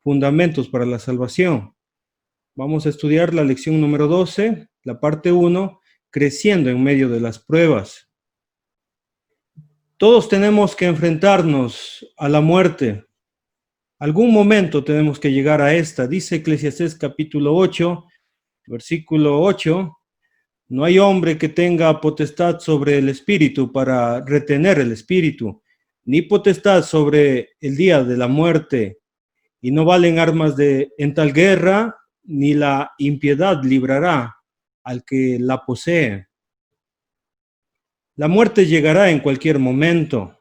Fundamentos para la salvación. Vamos a estudiar la lección número 12, la parte 1, creciendo en medio de las pruebas. Todos tenemos que enfrentarnos a la muerte. Algún momento tenemos que llegar a esta. Dice Eclesiastés capítulo 8, versículo 8, no hay hombre que tenga potestad sobre el espíritu para retener el espíritu, ni potestad sobre el día de la muerte, y no valen armas en tal guerra, ni la impiedad librará al que la posee. La muerte llegará en cualquier momento.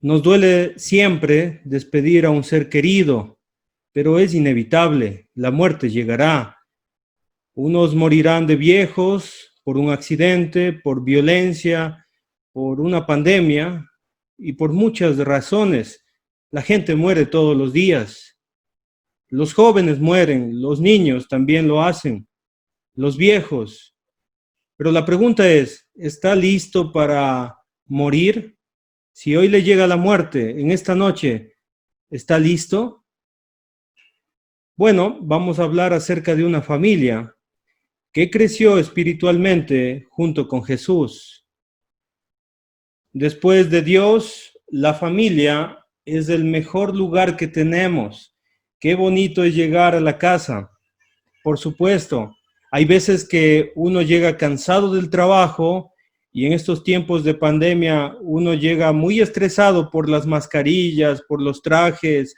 Nos duele siempre despedir a un ser querido, pero es inevitable, la muerte llegará. Unos morirán de viejos por un accidente, por violencia, por una pandemia y por muchas razones. La gente muere todos los días. Los jóvenes mueren, los niños también lo hacen, los viejos. Pero la pregunta es, ¿está listo para morir? Si hoy le llega la muerte en esta noche, ¿está listo? Bueno, vamos a hablar acerca de una familia que creció espiritualmente junto con Jesús. Después de Dios, la familia es el mejor lugar que tenemos. Qué bonito es llegar a la casa. Por supuesto, hay veces que uno llega cansado del trabajo y en estos tiempos de pandemia uno llega muy estresado por las mascarillas, por los trajes,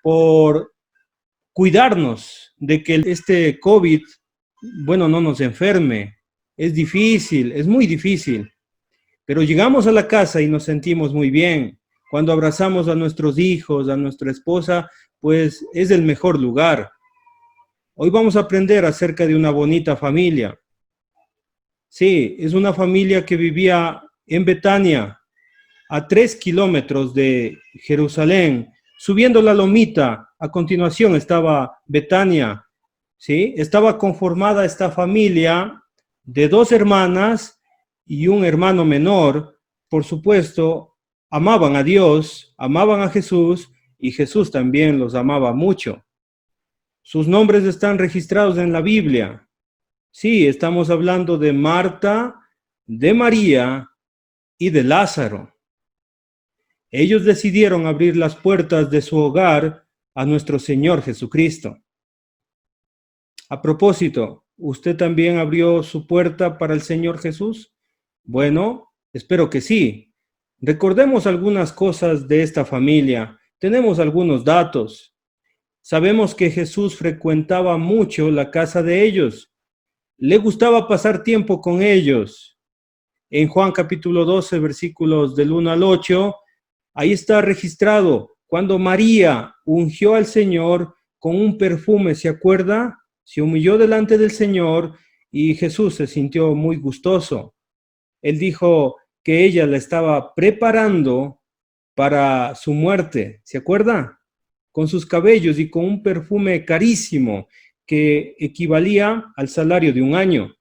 por cuidarnos de que este COVID, bueno, no nos enferme. Es difícil, es muy difícil. Pero llegamos a la casa y nos sentimos muy bien. Cuando abrazamos a nuestros hijos, a nuestra esposa, pues es el mejor lugar. Hoy vamos a aprender acerca de una bonita familia. Sí, es una familia que vivía en Betania, a 3 kilómetros de Jerusalén, subiendo la lomita. A continuación estaba Betania, ¿sí? Estaba conformada esta familia de 2 hermanas y un hermano menor. Por supuesto, amaban a Dios, amaban a Jesús, y Jesús también los amaba mucho. Sus nombres están registrados en la Biblia. Sí, estamos hablando de Marta, de María y de Lázaro. Ellos decidieron abrir las puertas de su hogar a nuestro Señor Jesucristo. A propósito, ¿usted también abrió su puerta para el Señor Jesús? Bueno, espero que sí. Recordemos algunas cosas de esta familia. Tenemos algunos datos. Sabemos que Jesús frecuentaba mucho la casa de ellos. Le gustaba pasar tiempo con ellos. En Juan capítulo 12, versículos del 1 al 8, ahí está registrado cuando María ungió al Señor con un perfume, ¿se acuerda? Se humilló delante del Señor y Jesús se sintió muy gustoso. Él dijo que ella la estaba preparando para su muerte, ¿se acuerda? Con sus cabellos y con un perfume carísimo que equivalía al salario de un año.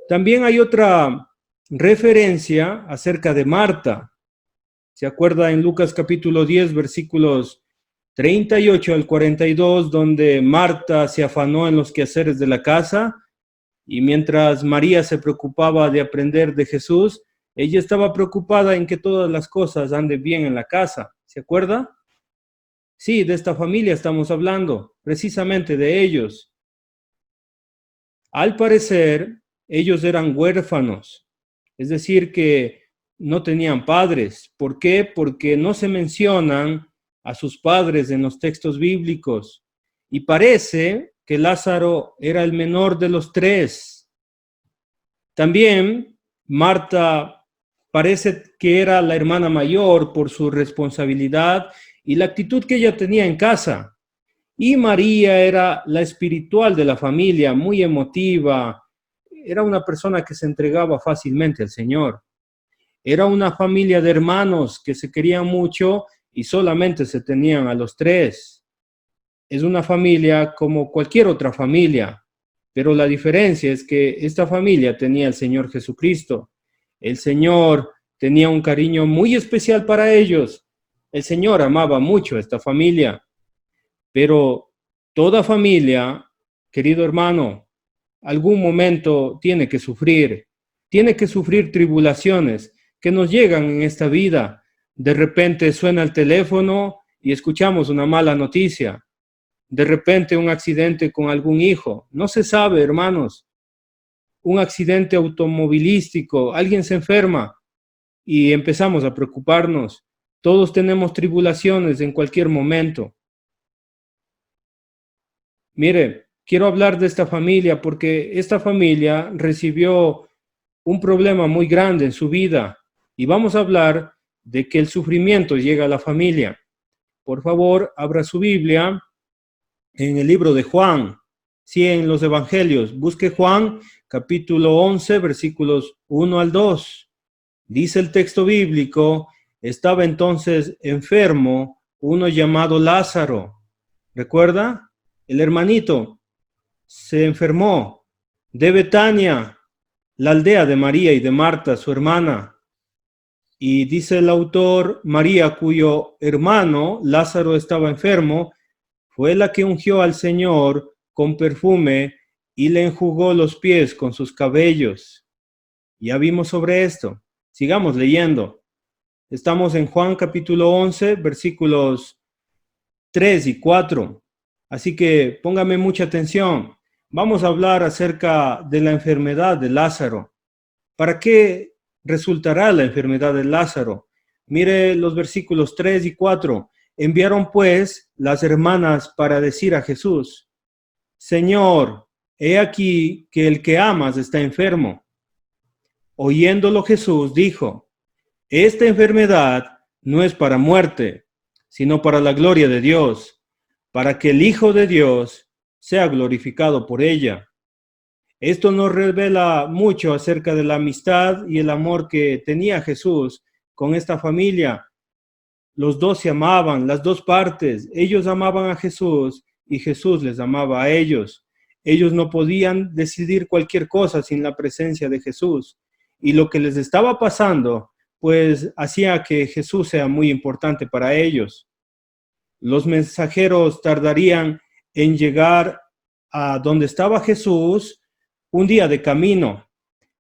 También hay otra referencia acerca de Marta. ¿Se acuerda en Lucas capítulo 10, versículos 38 al 42, donde Marta se afanó en los quehaceres de la casa y mientras María se preocupaba de aprender de Jesús, ella estaba preocupada en que todas las cosas anden bien en la casa? ¿Se acuerda? Sí, de esta familia estamos hablando, precisamente de ellos. Al parecer, ellos eran huérfanos, es decir, que no tenían padres. ¿Por qué? Porque no se mencionan a sus padres en los textos bíblicos. Y parece que Lázaro era el menor de los 3. También Marta parece que era la hermana mayor por su responsabilidad y la actitud que ella tenía en casa. Y María era la espiritual de la familia, muy emotiva. Era una persona que se entregaba fácilmente al Señor. Era una familia de hermanos que se querían mucho y solamente se tenían a los 3. Es una familia como cualquier otra familia, pero la diferencia es que esta familia tenía al Señor Jesucristo. El Señor tenía un cariño muy especial para ellos. El Señor amaba mucho a esta familia. Pero toda familia, querido hermano, algún momento tiene que sufrir tribulaciones que nos llegan en esta vida. De repente suena el teléfono y escuchamos una mala noticia. De repente un accidente con algún hijo. No se sabe, hermanos. Un accidente automovilístico, alguien se enferma y empezamos a preocuparnos. Todos tenemos tribulaciones en cualquier momento. Mire, quiero hablar de esta familia porque esta familia recibió un problema muy grande en su vida y vamos a hablar de que el sufrimiento llega a la familia. Por favor, abra su Biblia en el libro de Juan, sí, en los evangelios. Busque Juan, capítulo 11, versículos 1 al 2. Dice el texto bíblico, estaba entonces enfermo uno llamado Lázaro. ¿Recuerda? El hermanito se enfermó de Betania, la aldea de María y de Marta, su hermana. Y dice el autor, María, cuyo hermano Lázaro estaba enfermo, fue la que ungió al Señor con perfume y le enjugó los pies con sus cabellos. Ya vimos sobre esto. Sigamos leyendo. Estamos en Juan capítulo 11, versículos 3 y 4. Así que póngame mucha atención. Vamos a hablar acerca de la enfermedad de Lázaro. ¿Para qué resultará la enfermedad de Lázaro? Mire los versículos 3 y 4. Enviaron pues las hermanas para decir a Jesús, Señor, he aquí que el que amas está enfermo. Oyéndolo Jesús dijo, esta enfermedad no es para muerte, sino para la gloria de Dios, para que el Hijo de Dios sea glorificado por ella. Esto nos revela mucho acerca de la amistad y el amor que tenía Jesús con esta familia. Los dos se amaban, las dos partes. Ellos amaban a Jesús y Jesús les amaba a ellos. Ellos no podían decidir cualquier cosa sin la presencia de Jesús. Y lo que les estaba pasando, pues hacía que Jesús sea muy importante para ellos. Los mensajeros tardarían en llegar a donde estaba Jesús un día de camino.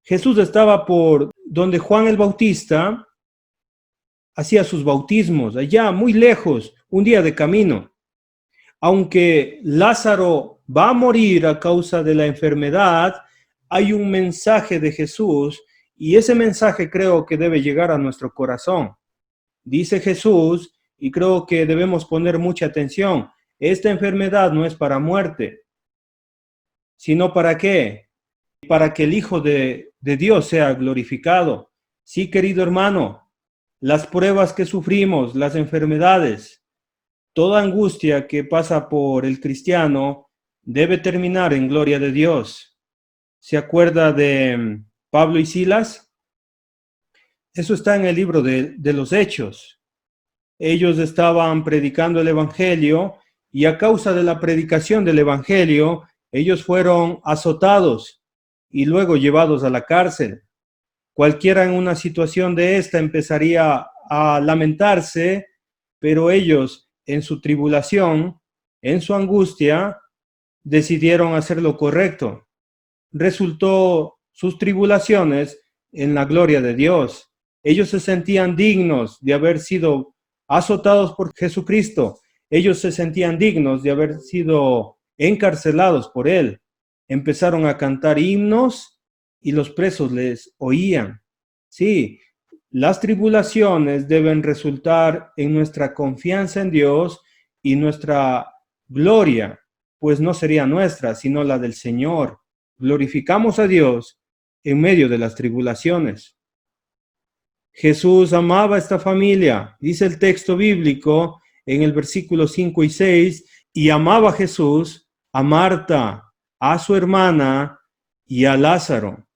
Jesús estaba por donde Juan el Bautista hacía sus bautismos, allá muy lejos, un día de camino. Aunque Lázaro va a morir a causa de la enfermedad, hay un mensaje de Jesús y ese mensaje creo que debe llegar a nuestro corazón. Dice Jesús, y creo que debemos poner mucha atención, esta enfermedad no es para muerte, sino ¿para qué? Para que el Hijo de Dios sea glorificado. Sí, querido hermano, las pruebas que sufrimos, las enfermedades, toda angustia que pasa por el cristiano debe terminar en gloria de Dios. ¿Se acuerda de Pablo y Silas? Eso está en el libro de los Hechos. Ellos estaban predicando el Evangelio y a causa de la predicación del Evangelio, ellos fueron azotados y luego llevados a la cárcel. Cualquiera en una situación de esta empezaría a lamentarse, pero ellos en su tribulación, en su angustia, decidieron hacer lo correcto. Resultó sus tribulaciones en la gloria de Dios. Ellos se sentían dignos de haber sido azotados por Jesucristo. Ellos se sentían dignos de haber sido encarcelados por Él. Empezaron a cantar himnos y los presos les oían. Sí, las tribulaciones deben resultar en nuestra confianza en Dios y nuestra gloria, pues no sería nuestra, sino la del Señor. Glorificamos a Dios en medio de las tribulaciones. Jesús amaba a esta familia, dice el texto bíblico en el versículo 5 y 6, y amaba a Jesús, a Marta, a su hermana y a Lázaro.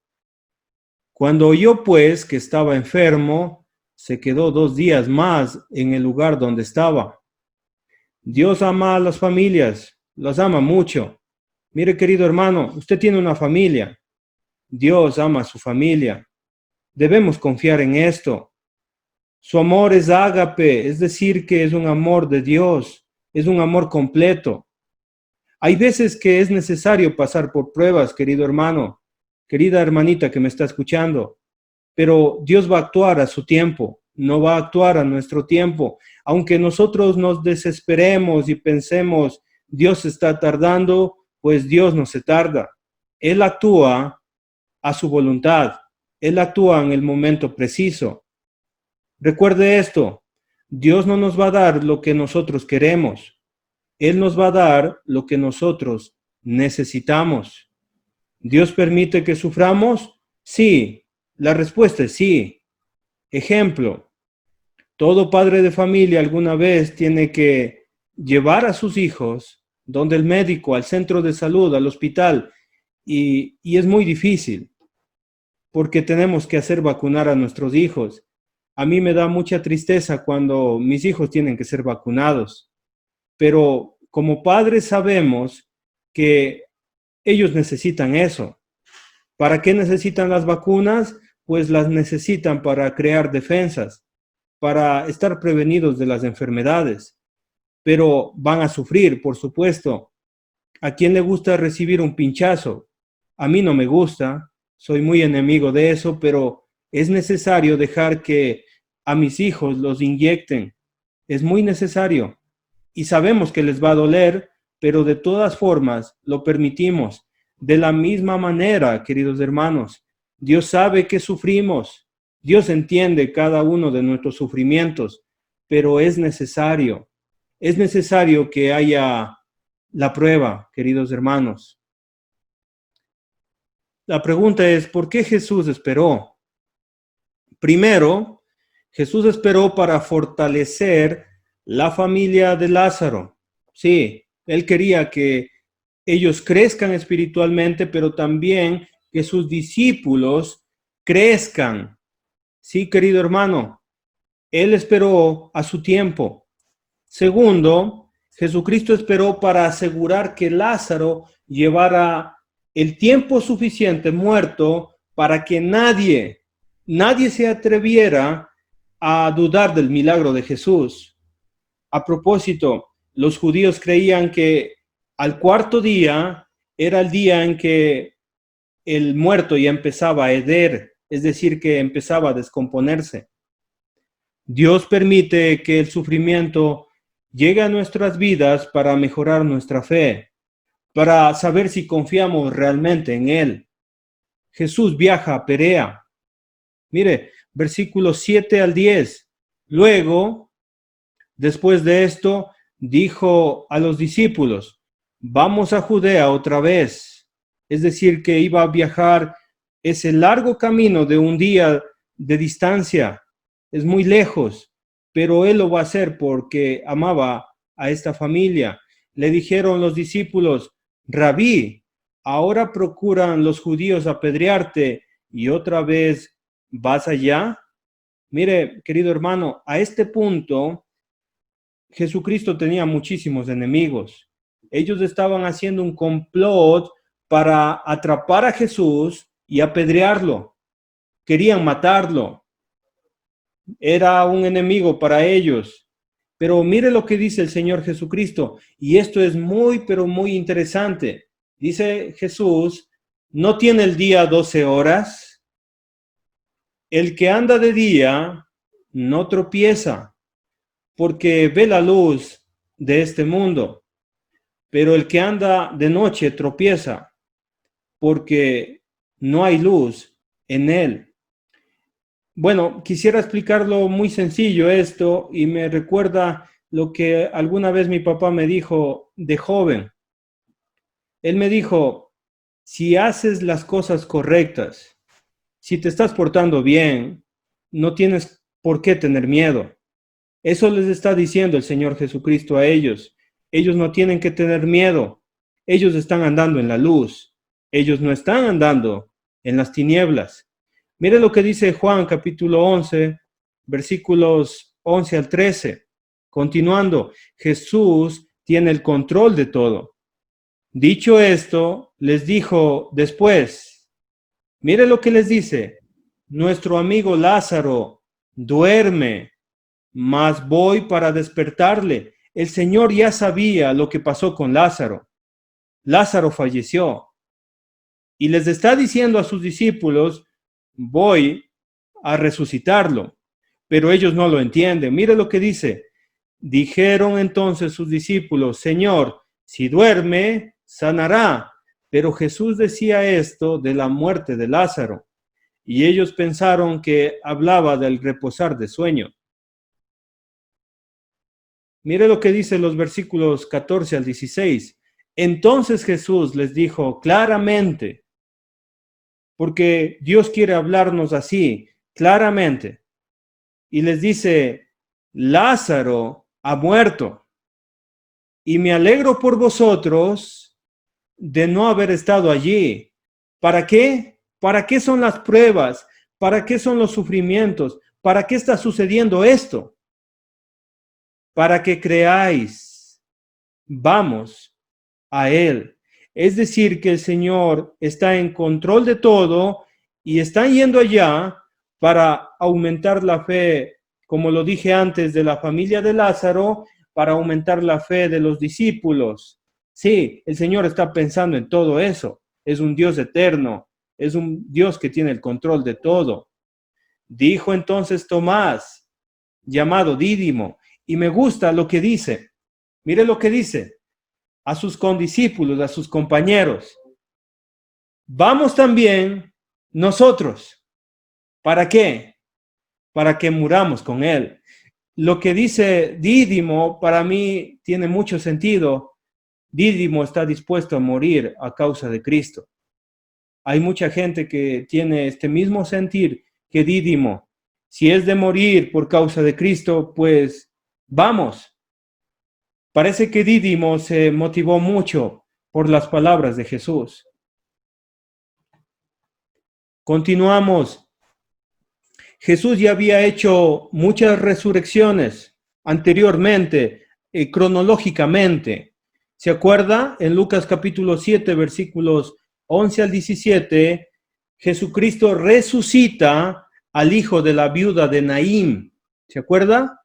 Cuando oyó pues que estaba enfermo, se quedó 2 días más en el lugar donde estaba. Dios ama a las familias, las ama mucho. Mire, querido hermano, usted tiene una familia. Dios ama a su familia. Debemos confiar en esto. Su amor es ágape, es decir, que es un amor de Dios. es un amor completo. Hay veces que es necesario pasar por pruebas, querido hermano, querida hermanita que me está escuchando, pero Dios va a actuar a su tiempo, no va a actuar a nuestro tiempo. Aunque nosotros nos desesperemos y pensemos, Dios está tardando, pues Dios no se tarda. Él actúa a su voluntad. Él actúa en el momento preciso. Recuerde esto, Dios no nos va a dar lo que nosotros queremos. Él nos va a dar lo que nosotros necesitamos. ¿Dios permite que suframos? Sí. La respuesta es sí. Ejemplo, todo padre de familia alguna vez tiene que llevar a sus hijos donde el médico, al centro de salud, al hospital, y es muy difícil porque tenemos que hacer vacunar a nuestros hijos. A mí me da mucha tristeza cuando mis hijos tienen que ser vacunados, pero como padres sabemos que ellos necesitan eso. ¿Para qué necesitan las vacunas? Pues las necesitan para crear defensas, para estar prevenidos de las enfermedades, pero van a sufrir, por supuesto. ¿A quién le gusta recibir un pinchazo? A mí no me gusta, soy muy enemigo de eso, pero es necesario dejar que a mis hijos los inyecten. Es muy necesario. Y sabemos que les va a doler, pero de todas formas lo permitimos. De la misma manera, queridos hermanos, Dios sabe que sufrimos. Dios entiende cada uno de nuestros sufrimientos, pero es necesario. Es necesario que haya la prueba, queridos hermanos. La pregunta es, ¿por qué Jesús esperó? Primero, Jesús esperó para fortalecer la familia de Lázaro. Sí, él quería que ellos crezcan espiritualmente, pero también que sus discípulos crezcan. Sí, querido hermano, él esperó a su tiempo. Segundo, Jesucristo esperó para asegurar que Lázaro llevara el tiempo suficiente muerto para que nadie se atreviera a dudar del milagro de Jesús. A propósito, los judíos creían que al cuarto día era el día en que el muerto ya empezaba a heder, es decir, que empezaba a descomponerse. Dios permite que el sufrimiento llegue a nuestras vidas para mejorar nuestra fe, para saber si confiamos realmente en Él. Jesús viaja a Perea. Mire, versículos 7 al 10. Luego, después de esto, dijo a los discípulos, vamos a Judea otra vez. Es decir, que iba a viajar ese largo camino de un día de distancia. Es muy lejos, pero él lo va a hacer porque amaba a esta familia. Le dijeron los discípulos, Rabí, ahora procuran los judíos apedrearte y otra vez vas allá. Mire, querido hermano, a este punto Jesucristo tenía muchísimos enemigos. Ellos estaban haciendo un complot para atrapar a Jesús y apedrearlo. Querían matarlo. Era un enemigo para ellos. Pero mire lo que dice el Señor Jesucristo. Y esto es muy, pero muy interesante. Dice Jesús, ¿no tiene el día 12 horas? El que anda de día no tropieza, porque ve la luz de este mundo. Pero el que anda de noche tropieza, porque no hay luz en él. Bueno, quisiera explicarlo muy sencillo esto y me recuerda lo que alguna vez mi papá me dijo de joven. Él me dijo, si haces las cosas correctas, si te estás portando bien, no tienes por qué tener miedo. Eso les está diciendo el Señor Jesucristo a ellos. Ellos no tienen que tener miedo. Ellos están andando en la luz. Ellos no están andando en las tinieblas. Mire lo que dice Juan capítulo 11, versículos 11 al 13. Continuando, Jesús tiene el control de todo. Dicho esto, les dijo después, mire lo que les dice, nuestro amigo Lázaro duerme, mas voy para despertarle. el Señor ya sabía lo que pasó con Lázaro. Lázaro falleció. Y les está diciendo a sus discípulos, voy a resucitarlo. Pero ellos no lo entienden. Mire lo que dice. Dijeron entonces sus discípulos, Señor, si duerme, sanará. Pero Jesús decía esto de la muerte de Lázaro. Y ellos pensaron que hablaba del reposar de sueño. Mire lo que dice los versículos 14 al 16. Entonces Jesús les dijo claramente, porque Dios quiere hablarnos así, claramente. Y les dice, Lázaro ha muerto. Y me alegro por vosotros de no haber estado allí. ¿Para qué? ¿Para qué son las pruebas? ¿Para qué son los sufrimientos? ¿Para qué está sucediendo esto? Para que creáis. Vamos a Él. Es decir, que el Señor está en control de todo y está yendo allá para aumentar la fe, como lo dije antes, de la familia de Lázaro, para aumentar la fe de los discípulos. Sí, el Señor está pensando en todo eso. Es un Dios eterno, es un Dios que tiene el control de todo. Dijo entonces Tomás, llamado Dídimo, y me gusta lo que dice. Mire lo que dice a sus condiscípulos, a sus compañeros. Vamos también nosotros. ¿Para qué? Para que muramos con Él. Lo que dice Dídimo para mí tiene mucho sentido. Dídimo está dispuesto a morir a causa de Cristo. Hay mucha gente que tiene este mismo sentir que Dídimo. Si es de morir por causa de Cristo, pues vamos. Parece que Dídimo se motivó mucho por las palabras de Jesús. Continuamos. Jesús ya había hecho muchas resurrecciones anteriormente, cronológicamente. ¿Se acuerda? En Lucas capítulo 7, versículos 11 al 17, Jesucristo resucita al hijo de la viuda de Naín. ¿Se acuerda?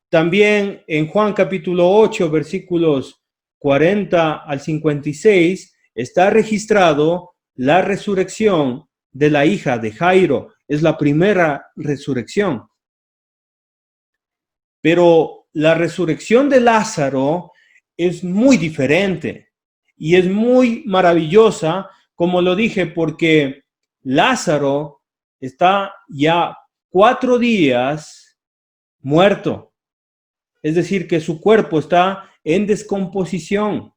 También en Juan capítulo 8, versículos 40 al 56, está registrado la resurrección de la hija de Jairo. Es la primera resurrección. Pero la resurrección de Lázaro es muy diferente y es muy maravillosa, como lo dije, porque Lázaro está ya 4 días muerto. Es decir, que su cuerpo está en descomposición.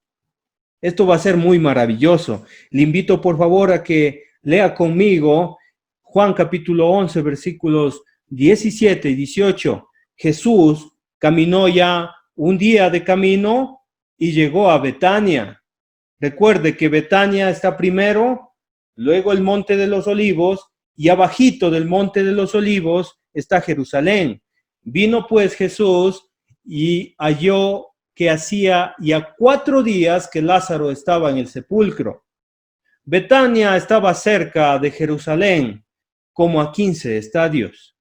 Esto va a ser muy maravilloso. Le invito por favor a que lea conmigo Juan capítulo 11, versículos 17 y 18. Jesús caminó ya un día de camino y llegó a Betania. Recuerde que Betania está primero, luego el Monte de los Olivos, y abajito del Monte de los Olivos está Jerusalén. Vino pues Jesús y halló que hacía ya 4 días que Lázaro estaba en el sepulcro. Betania estaba cerca de Jerusalén, como a 15 estadios.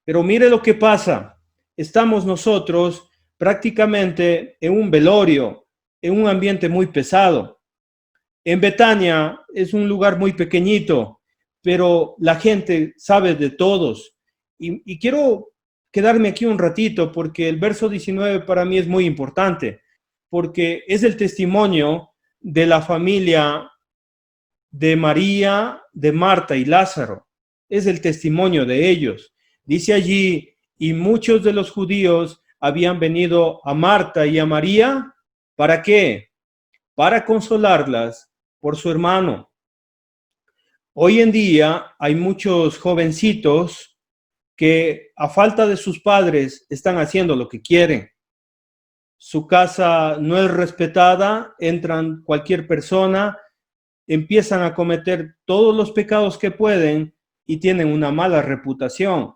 Pero mire lo que pasa. Estamos nosotros prácticamente en un velorio, en un ambiente muy pesado. En Betania es un lugar muy pequeñito, pero la gente sabe de todos. Y quiero quedarme aquí un ratito porque el verso 19 para mí es muy importante, porque es el testimonio de la familia de María, de Marta y Lázaro. Es el testimonio de ellos. Dice allí, y muchos de los judíos habían venido a Marta y a María, ¿para qué? Para consolarlas por su hermano. Hoy en día hay muchos jovencitos que a falta de sus padres están haciendo lo que quieren. Su casa no es respetada, entran cualquier persona, empiezan a cometer todos los pecados que pueden y tienen una mala reputación.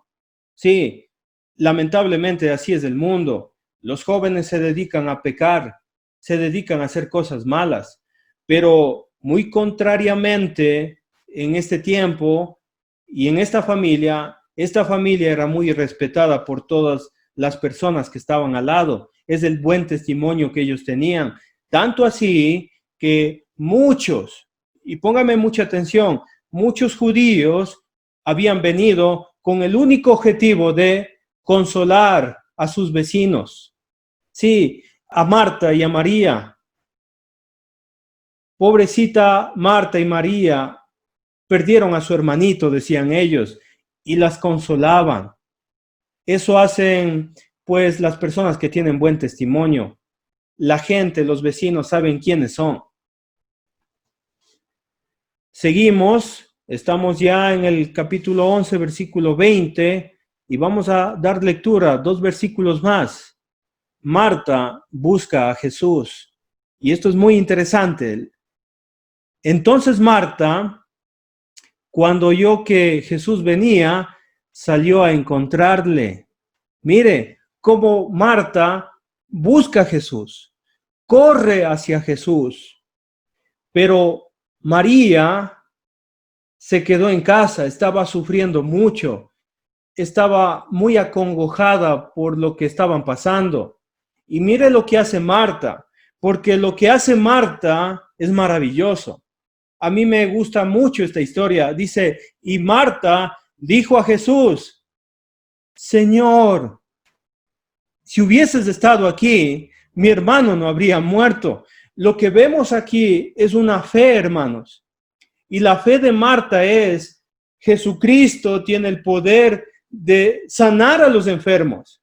Sí, lamentablemente así es el mundo. Los jóvenes se dedican a pecar, se dedican a hacer cosas malas, pero muy contrariamente en este tiempo y en esta familia era muy respetada por todas las personas que estaban al lado. Es el buen testimonio que ellos tenían. Tanto así que muchos, y póngame mucha atención, muchos judíos habían venido con el único objetivo de consolar a sus vecinos. Sí, a Marta y a María. Pobrecita Marta y María perdieron a su hermanito, decían ellos, y las consolaban. Eso hacen, pues, las personas que tienen buen testimonio. La gente, los vecinos saben quiénes son. Seguimos, estamos ya en el capítulo 11, versículo 20, y vamos a dar lectura, 2 versículos más. Marta busca a Jesús, y esto es muy interesante. Entonces Marta, cuando oyó que Jesús venía, salió a encontrarle. Mire cómo Marta busca a Jesús, corre hacia Jesús, pero María se quedó en casa, estaba sufriendo mucho, estaba muy acongojada por lo que estaban pasando. Y mire lo que hace Marta, porque lo que hace Marta es maravilloso. A mí me gusta mucho esta historia. Dice, y Marta dijo a Jesús, Señor, si hubieses estado aquí, mi hermano no habría muerto. Lo que vemos aquí es una fe, hermanos. Y la fe de Marta es, Jesucristo tiene el poder de sanar a los enfermos.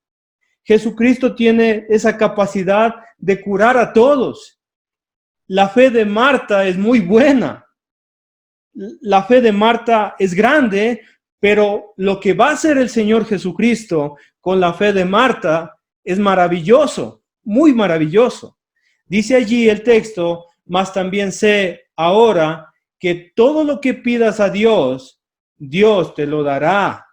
Jesucristo tiene esa capacidad de curar a todos. La fe de Marta es muy buena. La fe de Marta es grande, pero lo que va a hacer el Señor Jesucristo con la fe de Marta es maravilloso, muy maravilloso. Dice allí el texto, mas también sé ahora que todo lo que pidas a Dios, Dios te lo dará.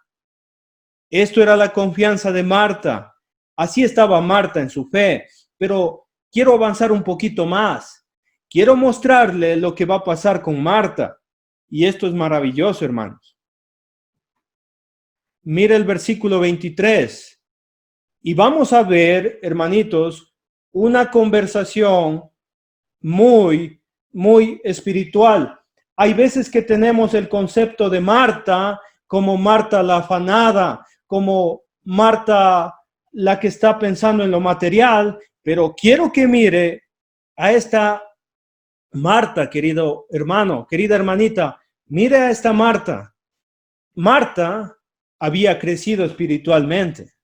Esto era la confianza de Marta. Así estaba Marta en su fe. Pero quiero avanzar un poquito más. Quiero mostrarle lo que va a pasar con Marta. Y esto es maravilloso, hermanos. Mire el versículo 23. Y vamos a ver, hermanitos, una conversación muy, muy espiritual. Hay veces que tenemos el concepto de Marta como Marta la afanada, como Marta la que está pensando en lo material, pero quiero que mire a esta Marta, querido hermano, querida hermanita, mire a esta Marta. Marta había crecido espiritualmente.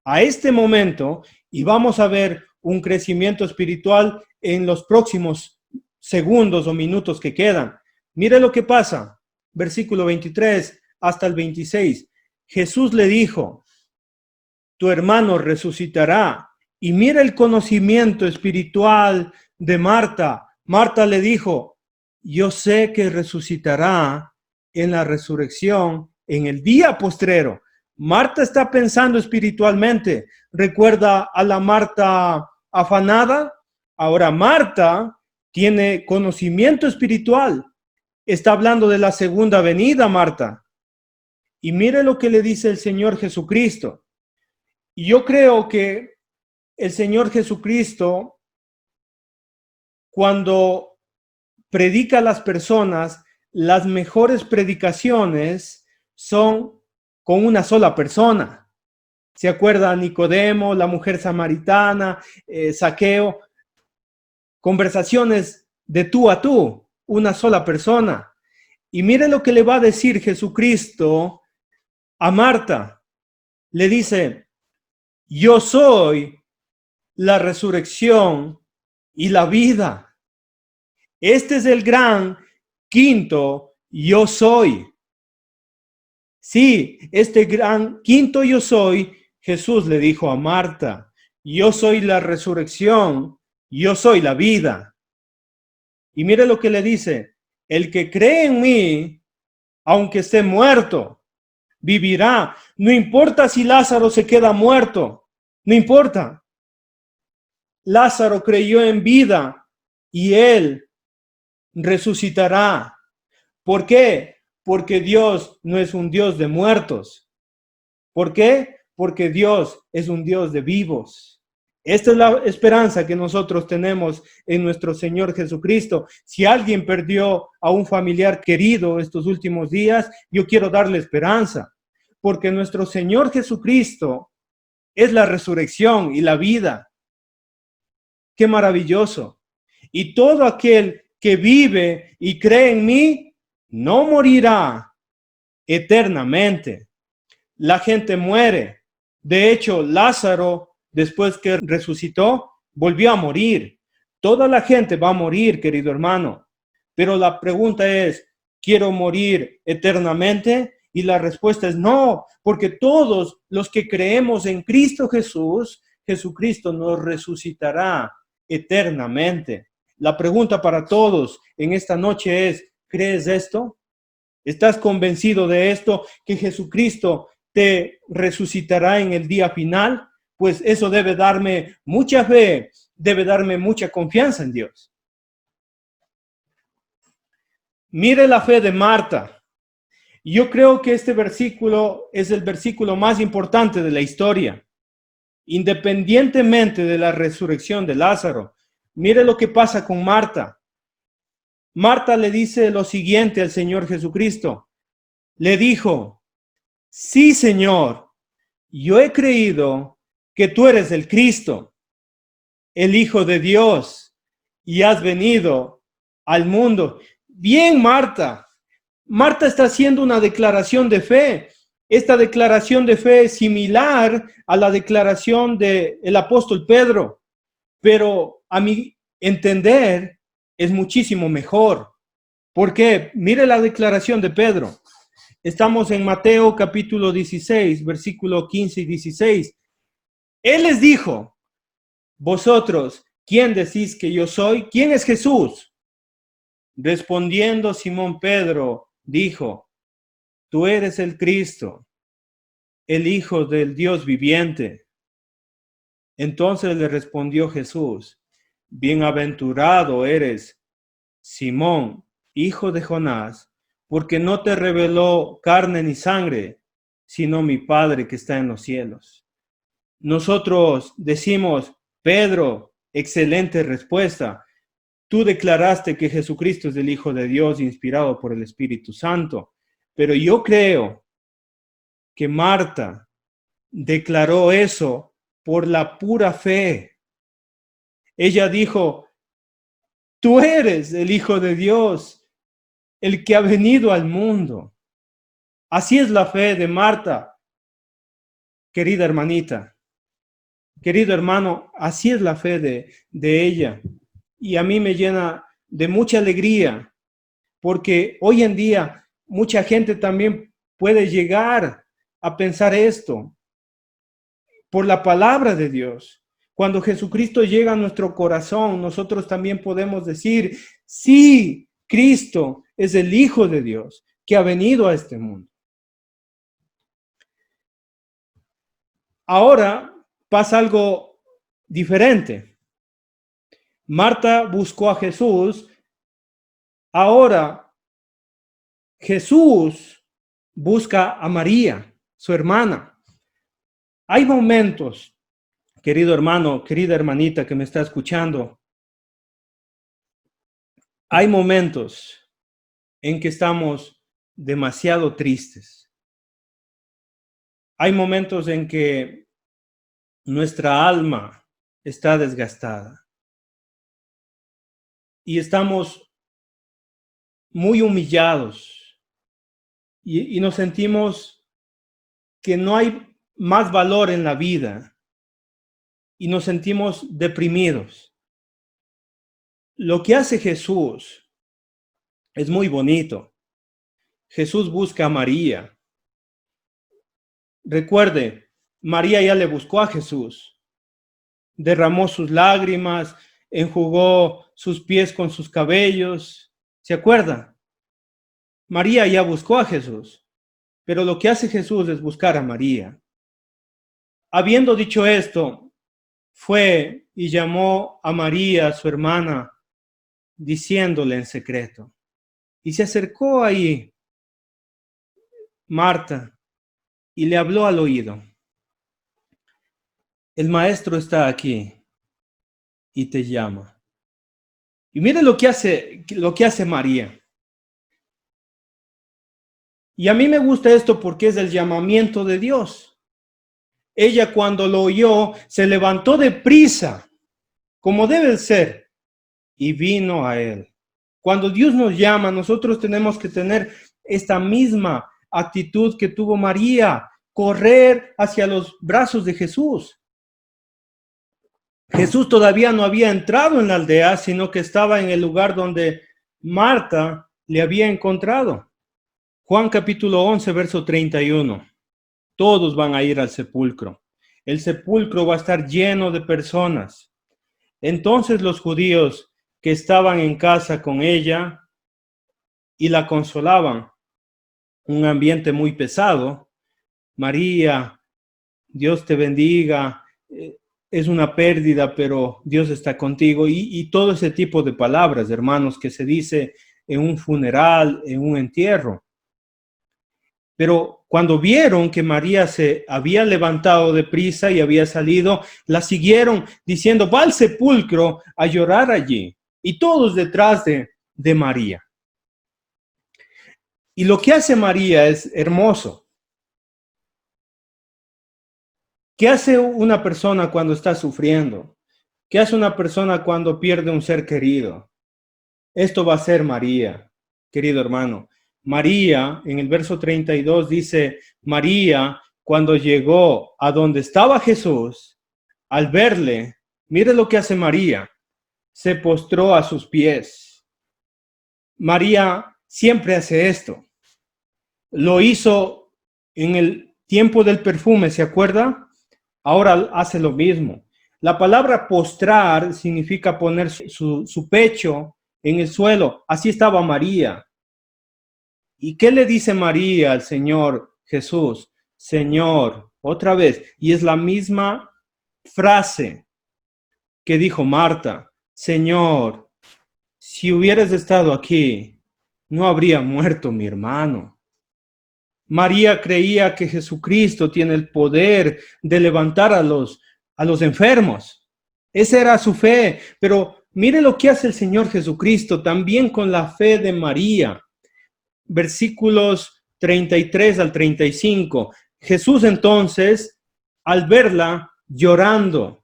A este momento, y vamos a ver un crecimiento espiritual en los próximos segundos o minutos que quedan. Mire lo que pasa, versículo 23 hasta el 26. Jesús le dijo, tu hermano resucitará. Y mira el conocimiento espiritual de Marta. Marta le dijo, yo sé que resucitará en la resurrección en el día postrero. Marta está pensando espiritualmente. ¿Recuerda a la Marta afanada? Ahora Marta tiene conocimiento espiritual. Está hablando de la segunda venida, Marta. Y mire lo que le dice el Señor Jesucristo. Y yo creo que el Señor Jesucristo, cuando predica a las personas, las mejores predicaciones son con una sola persona. ¿Se acuerda Nicodemo, la mujer samaritana, Zaqueo? Conversaciones de tú a tú, una sola persona. Y mire lo que le va a decir Jesucristo a Marta. Le dice, yo soy la resurrección y la vida. Este es el gran quinto yo soy. Sí, este gran quinto yo soy, Jesús le dijo a Marta, yo soy la resurrección, yo soy la vida. Y mire lo que le dice, el que cree en mí, aunque esté muerto, vivirá. No importa si Lázaro se queda muerto, no importa. Lázaro creyó en vida y él resucitará. ¿Por qué? Porque Dios no es un Dios de muertos. ¿Por qué? porque Dios es un Dios de vivos. Esta es la esperanza que nosotros tenemos en nuestro Señor Jesucristo. Si alguien perdió a un familiar querido estos últimos días, yo quiero darle esperanza, porque nuestro Señor Jesucristo es la resurrección y la vida. ¡Qué maravilloso! Y todo aquel que vive y cree en mí, no morirá eternamente. La gente muere. De hecho, Lázaro, después que resucitó, volvió a morir. Toda la gente va a morir, querido hermano. Pero la pregunta es, ¿quiero morir eternamente? Y la respuesta es no, porque todos los que creemos en Cristo Jesús, Jesucristo nos resucitará eternamente. La pregunta para todos en esta noche es, ¿crees esto? ¿Estás convencido de esto, que Jesucristo te resucitará en el día final? Pues eso debe darme mucha fe, debe darme mucha confianza en Dios. Mire la fe de Marta. Yo creo que este versículo es el versículo más importante de la historia. Independientemente de la resurrección de Lázaro, mire lo que pasa con Marta. Marta le dice lo siguiente al Señor Jesucristo. Le dijo, sí, Señor, yo he creído que tú eres el Cristo, el Hijo de Dios, y has venido al mundo. Bien, Marta. Marta está haciendo una declaración de fe. Esta declaración de fe es similar a la declaración del apóstol Pedro, pero a mi entender es muchísimo mejor. ¿Por qué? Mire la declaración de Pedro. Estamos en Mateo capítulo 16, versículo 15 y 16. Él les dijo, vosotros, ¿quién decís que yo soy? ¿Quién es Jesús? Respondiendo Simón Pedro, dijo, tú eres el Cristo, el Hijo del Dios viviente. Entonces le respondió Jesús, bienaventurado eres, Simón, hijo de Jonás, porque no te reveló carne ni sangre, sino mi Padre que está en los cielos. Nosotros decimos, Pedro, excelente respuesta. Tú declaraste que Jesucristo es el Hijo de Dios inspirado por el Espíritu Santo, pero yo creo que Marta declaró eso por la pura fe. Ella dijo, tú eres el Hijo de Dios, el que ha venido al mundo. Así es la fe de Marta, querida hermanita. Querido hermano, así es la fe de ella. Y a mí me llena de mucha alegría, porque hoy en día mucha gente también puede llegar a pensar esto por la palabra de Dios. Cuando Jesucristo llega a nuestro corazón, nosotros también podemos decir, sí, Cristo es el Hijo de Dios que ha venido a este mundo. Ahora pasa algo diferente. Marta buscó a Jesús. Ahora Jesús busca a María, su hermana. Hay momentos, querido hermano, querida hermanita que me está escuchando, hay momentos en que estamos demasiado tristes. Hay momentos en que nuestra alma está desgastada y estamos muy humillados y nos sentimos que no hay más valor en la vida y nos sentimos deprimidos. Lo que hace Jesús es muy bonito. Jesús busca a María. Recuerde, María ya le buscó a Jesús. Derramó sus lágrimas, enjugó sus pies con sus cabellos. ¿Se acuerda? María ya buscó a Jesús. Pero lo que hace Jesús es buscar a María. Habiendo dicho esto, fue y llamó a María, su hermana, diciéndole en secreto. Y se acercó ahí Marta y le habló al oído. el maestro está aquí y te llama. Y mire lo que hace María. Y a mí me gusta esto porque es el llamamiento de Dios. Ella cuando lo oyó se levantó deprisa, como debe ser, y vino a él. Cuando Dios nos llama, nosotros tenemos que tener esta misma actitud que tuvo María, correr hacia los brazos de Jesús. Jesús todavía no había entrado en la aldea, sino que estaba en el lugar donde Marta le había encontrado. Juan capítulo 11, verso 31. Todos van a ir al sepulcro. El sepulcro va a estar lleno de personas. Entonces los judíos que estaban en casa con ella y la consolaban, un ambiente muy pesado. María, Dios te bendiga, es una pérdida, pero Dios está contigo. Y todo ese tipo de palabras, hermanos, que se dice en un funeral, en un entierro. Pero cuando vieron que María se había levantado deprisa y había salido, la siguieron diciendo, va al sepulcro a llorar allí. Y todos detrás de María. Y lo que hace María es hermoso. ¿Qué hace una persona cuando está sufriendo? ¿Qué hace una persona cuando pierde un ser querido? Esto va a ser María, querido hermano. María, en el verso 32 dice, María, cuando llegó a donde estaba Jesús, al verle, mire lo que hace María, se postró a sus pies. María siempre hace esto. Lo hizo en el tiempo del perfume, ¿se acuerda? Ahora hace lo mismo. La palabra postrar significa poner su pecho en el suelo. Así estaba María. ¿Y qué le dice María al Señor Jesús? Señor, otra vez. Y es la misma frase que dijo Marta. Señor, si hubieras estado aquí, no habría muerto mi hermano. María creía que Jesucristo tiene el poder de levantar a los enfermos. Esa era su fe. Pero mire lo que hace el Señor Jesucristo también con la fe de María. Versículos 33 al 35. Jesús entonces, al verla llorando,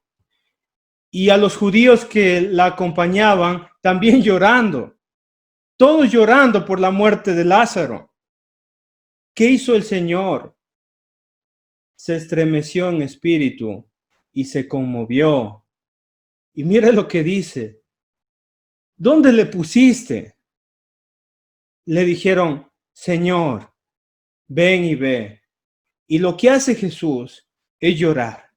y a los judíos que la acompañaban también llorando, todos llorando por la muerte de Lázaro. ¿Qué hizo el Señor? Se estremeció en espíritu y se conmovió. Y mire lo que dice. ¿Dónde le pusiste? Le dijeron, Señor, ven y ve. Y lo que hace Jesús es llorar.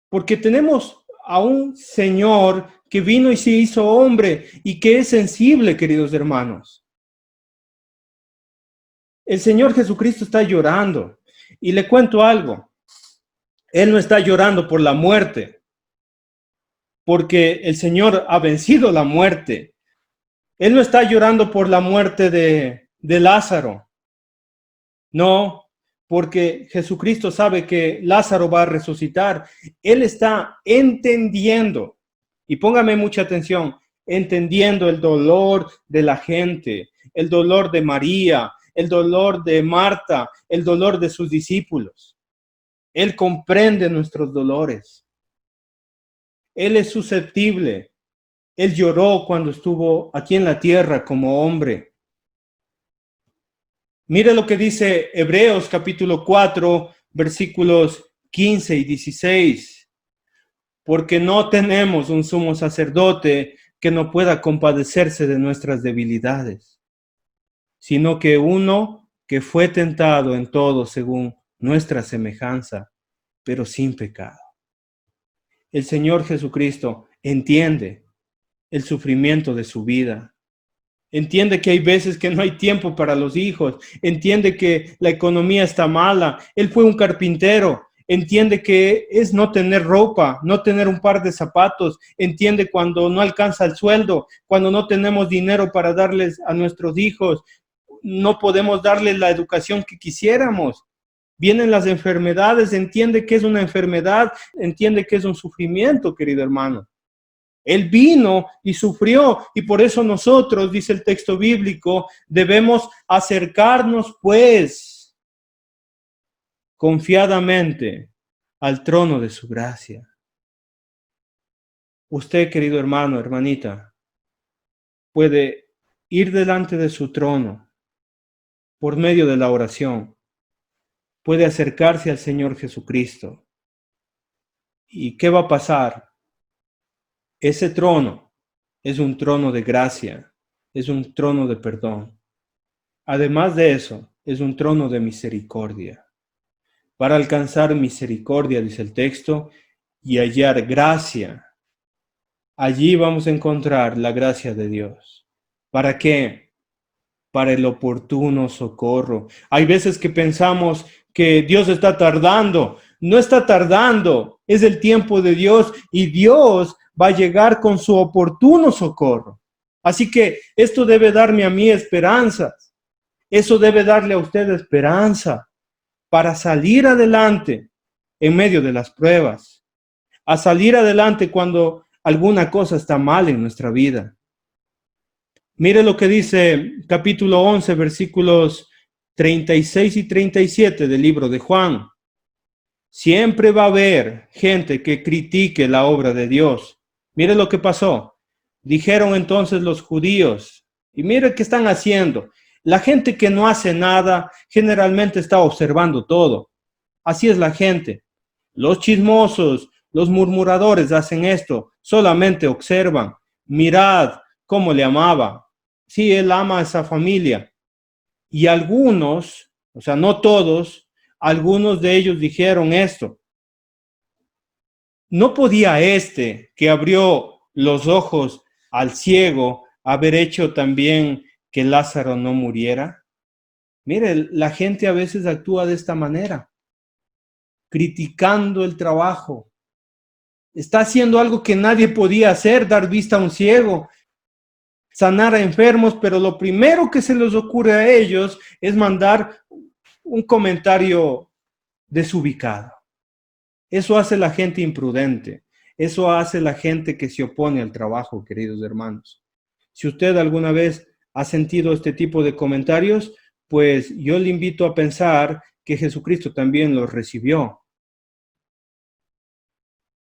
Porque tenemos a un Señor que vino y se hizo hombre y que es sensible, queridos hermanos. El Señor Jesucristo está llorando. Y le cuento algo. Él no está llorando por la muerte, porque el Señor ha vencido la muerte. Él no está llorando por la muerte de Lázaro. No, porque Jesucristo sabe que Lázaro va a resucitar. Él está entendiendo, y póngame mucha atención, entendiendo el dolor de la gente, el dolor de María, el dolor de Marta, el dolor de sus discípulos. Él comprende nuestros dolores. Él es susceptible. Él lloró cuando estuvo aquí en la tierra como hombre. Mire lo que dice Hebreos capítulo 4, versículos 15 y 16. Porque no tenemos un sumo sacerdote que no pueda compadecerse de nuestras debilidades, sino que uno que fue tentado en todo según nuestra semejanza, pero sin pecado. El Señor Jesucristo entiende el sufrimiento de su vida. Entiende que hay veces que no hay tiempo para los hijos. Entiende que la economía está mala. Él fue un carpintero. Entiende que es no tener ropa, no tener un par de zapatos. Entiende cuando no alcanza el sueldo, cuando no tenemos dinero para darles a nuestros hijos. No podemos darles la educación que quisiéramos. vienen las enfermedades, entiende que es una enfermedad, entiende que es un sufrimiento, querido hermano. Él vino y sufrió, y por eso nosotros, dice el texto bíblico, debemos acercarnos pues confiadamente al trono de su gracia. Usted, querido hermano, hermanita, puede ir delante de su trono por medio de la oración, puede acercarse al Señor Jesucristo. ¿Y qué va a pasar? Ese trono es un trono de gracia, es un trono de perdón. Además de eso, es un trono de misericordia. Para alcanzar misericordia, dice el texto, y hallar gracia, allí vamos a encontrar la gracia de Dios. ¿Para qué? Para el oportuno socorro. Hay veces que pensamos que Dios está tardando. No está tardando, es el tiempo de Dios y Dios va a llegar con su oportuno socorro. Así que esto debe darme a mí esperanzas. Eso debe darle a usted esperanza para salir adelante en medio de las pruebas, a salir adelante cuando alguna cosa está mal en nuestra vida. Mire lo que dice capítulo 11, versículos 36 y 37 del libro de Juan. Siempre va a haber gente que critique la obra de Dios. Mire lo que pasó. Dijeron entonces los judíos, y mire qué están haciendo. La gente que no hace nada generalmente está observando todo. Así es la gente. Los chismosos, los murmuradores hacen esto, solamente observan. Mirad cómo le amaba. Sí, él ama a esa familia. Y algunos, o sea, no todos, algunos de ellos dijeron esto. ¿No podía este que abrió los ojos al ciego haber hecho también que Lázaro no muriera? Mire, la gente a veces actúa de esta manera, criticando el trabajo. Está haciendo algo que nadie podía hacer, dar vista a un ciego, sanar a enfermos, pero lo primero que se les ocurre a ellos es mandar un comentario desubicado. Eso hace la gente imprudente. Eso hace la gente que se opone al trabajo, queridos hermanos. Si usted alguna vez ha sentido este tipo de comentarios, pues yo le invito a pensar que Jesucristo también los recibió.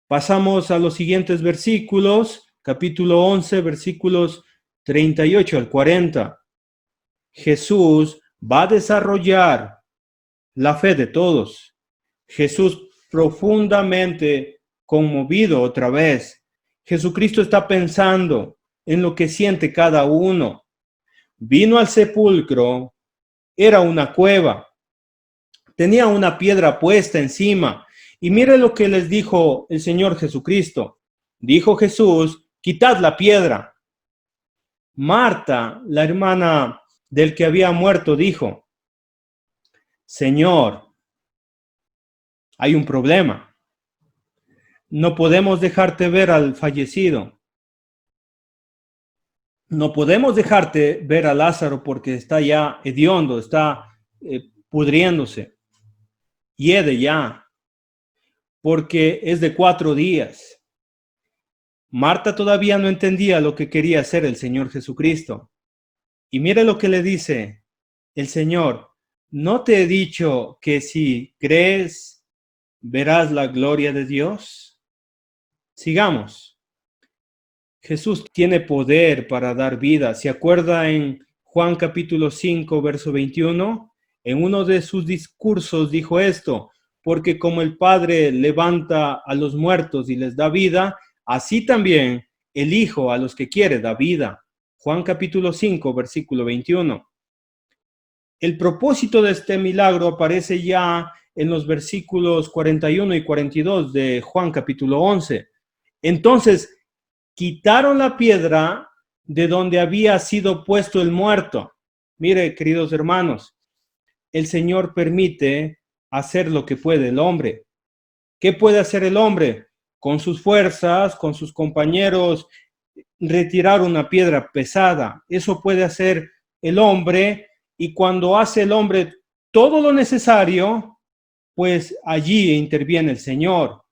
Pasamos a los siguientes versículos, capítulo 11, versículos 38 al 40. Jesús va a desarrollar la fe de todos. Jesús profundamente conmovido otra vez. Jesucristo está pensando en lo que siente cada uno. Vino al sepulcro, era una cueva, tenía una piedra puesta encima. Y mire lo que les dijo el Señor Jesucristo. Dijo Jesús, quitad la piedra. Marta, la hermana del que había muerto, dijo, Señor, hay un problema. No podemos dejarte ver al fallecido. No podemos dejarte ver a Lázaro porque está ya hediondo, está pudriéndose. Hiede ya, porque es de 4 días. Marta todavía no entendía lo que quería hacer el Señor Jesucristo. Y mire lo que le dice el Señor. ¿No te he dicho que si crees, verás la gloria de Dios? Sigamos. Jesús tiene poder para dar vida. ¿Se acuerda en Juan capítulo 5, verso 21? En uno de sus discursos dijo esto, porque como el Padre levanta a los muertos y les da vida, así también el Hijo a los que quiere da vida. Juan capítulo 5, versículo 21. El propósito de este milagro aparece ya en los versículos 41 y 42 de Juan capítulo 11. Entonces, quitaron la piedra de donde había sido puesto el muerto. Mire, queridos hermanos, el Señor permite hacer lo que puede el hombre. ¿Qué puede hacer el hombre? Con sus fuerzas, con sus compañeros, retirar una piedra pesada. Eso puede hacer el hombre, y cuando hace el hombre todo lo necesario, pues allí interviene el Señor.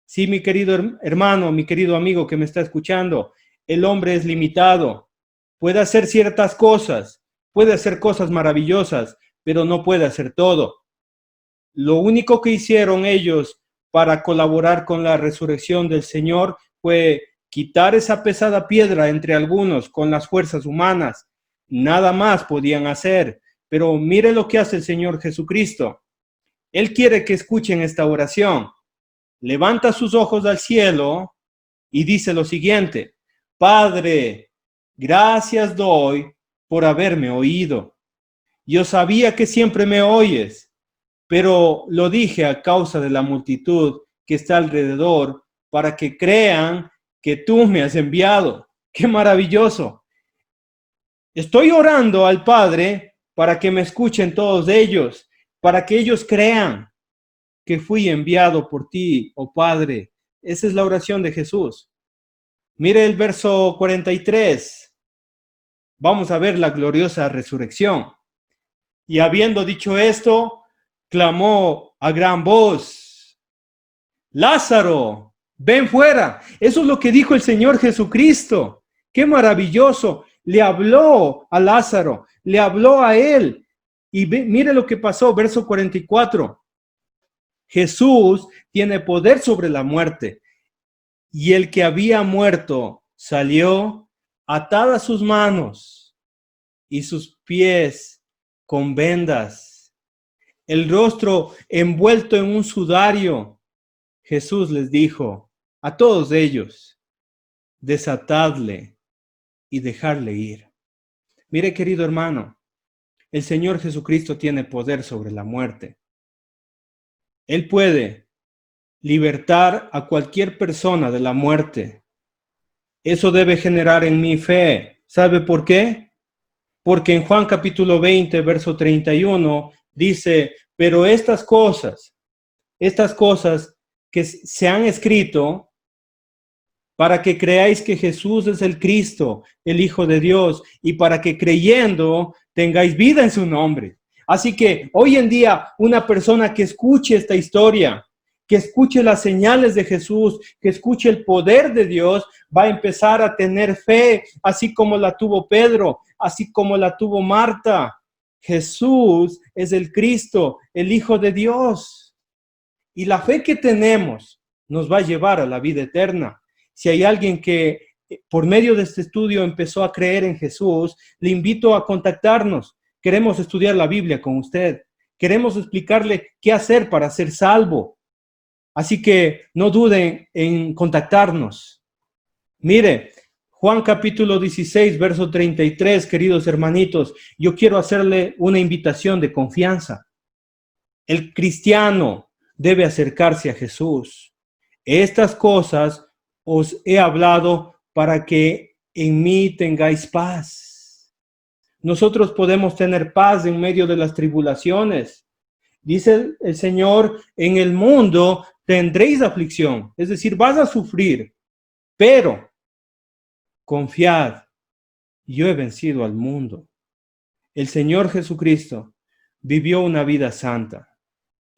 Sí, mi querido hermano, mi querido amigo que me está escuchando, el hombre es limitado. Puede hacer ciertas cosas, puede hacer cosas maravillosas, pero no puede hacer todo. Lo único que hicieron ellos para colaborar con la resurrección del Señor fue quitar esa pesada piedra entre algunos con las fuerzas humanas. Nada más podían hacer. Pero mire lo que hace el Señor Jesucristo. Él quiere que escuchen esta oración. Levanta sus ojos al cielo y dice lo siguiente: Padre, gracias doy por haberme oído. Yo sabía que siempre me oyes, pero lo dije a causa de la multitud que está alrededor, para que crean que tú me has enviado. ¡Qué maravilloso! Estoy orando al Padre para que me escuchen todos ellos, para que ellos crean que fui enviado por ti, oh Padre. Esa es la oración de Jesús. Mire el verso 43. Vamos a ver la gloriosa resurrección. Y habiendo dicho esto, clamó a gran voz: Lázaro, ven fuera. Eso es lo que dijo el Señor Jesucristo. Qué maravilloso. Le habló a Lázaro, le habló a él. Y mire lo que pasó, verso 44. Jesús tiene poder sobre la muerte. Y el que había muerto salió, atadas sus manos y sus pies con vendas, el rostro envuelto en un sudario. Jesús les dijo a todos ellos: desatadle y dejarle ir. Mire, querido hermano, el Señor Jesucristo tiene poder sobre la muerte. Él puede libertar a cualquier persona de la muerte. Eso debe generar en mí fe. ¿Sabe por qué? Porque en Juan capítulo 20, verso 31, dice: pero estas cosas que se han escrito para que creáis que Jesús es el Cristo, el Hijo de Dios, y para que creyendo tengáis vida en su nombre. Así que hoy en día una persona que escuche esta historia, que escuche las señales de Jesús, que escuche el poder de Dios, va a empezar a tener fe, así como la tuvo Pedro, así como la tuvo Marta. Jesús es el Cristo, el Hijo de Dios. Y la fe que tenemos nos va a llevar a la vida eterna. Si hay alguien que por medio de este estudio empezó a creer en Jesús, le invito a contactarnos. Queremos estudiar la Biblia con usted. Queremos explicarle qué hacer para ser salvo. Así que no duden en contactarnos. Mire, Juan capítulo 16, verso 33, queridos hermanitos, yo quiero hacerle una invitación de confianza. El cristiano debe acercarse a Jesús. Estas cosas os he hablado para que en mí tengáis paz. Nosotros podemos tener paz en medio de las tribulaciones. Dice el Señor: en el mundo tendréis aflicción, es decir, vas a sufrir, pero confiad, yo he vencido al mundo. El Señor Jesucristo vivió una vida santa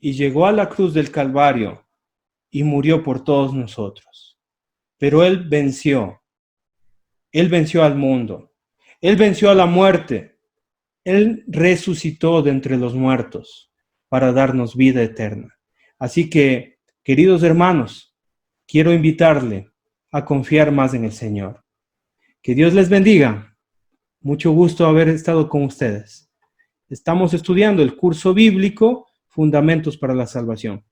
y llegó a la cruz del Calvario y murió por todos nosotros. Pero Él venció al mundo, Él venció a la muerte, Él resucitó de entre los muertos para darnos vida eterna. Así que, queridos hermanos, quiero invitarle a confiar más en el Señor. Que Dios les bendiga. Mucho gusto haber estado con ustedes. Estamos estudiando el curso bíblico Fundamentos para la Salvación.